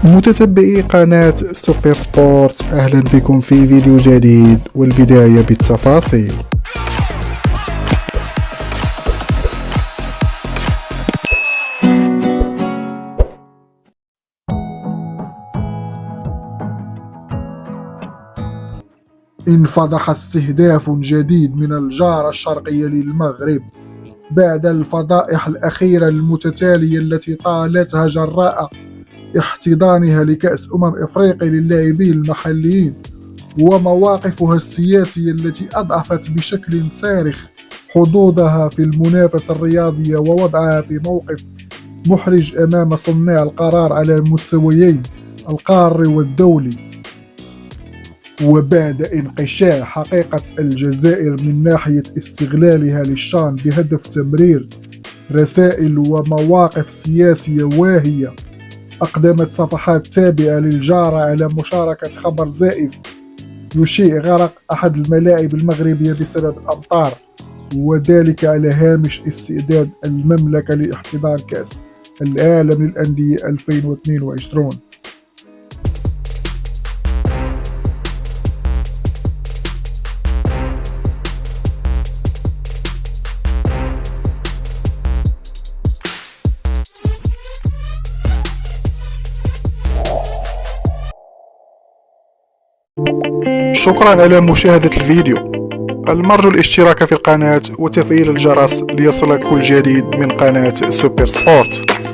متتبعي قناة سوبر سبورت، أهلا بكم في فيديو جديد، والبداية بالتفاصيل. انفضح استهداف جديد من الجارة الشرقية للمغرب بعد الفضائح الأخيرة المتتالية التي طالتها جراء احتضانها لكأس إفريقيا للاعبين المحليين، ومواقفها السياسية التي أضعفت بشكل صارخ حظوظها في المنافسة الرياضية ووضعها في موقف محرج أمام صناع القرار على المستويين القاري والدولي. وبعد انقشاع حقيقة الجزائر من ناحية استغلالها للشان بهدف تمرير رسائل ومواقف سياسية واهية، أقدمت صفحات تابعة للجارة على مشاركة خبر زائف يشيع غرق أحد الملاعب المغربية بسبب الأمطار، وذلك على هامش استعداد المملكة لاحتضان كأس العالم للأندية 2022. شكرا على مشاهدة الفيديو، المرجو الاشتراك في القناة وتفعيل الجرس ليصلك كل جديد من قناة سوبر سبورت.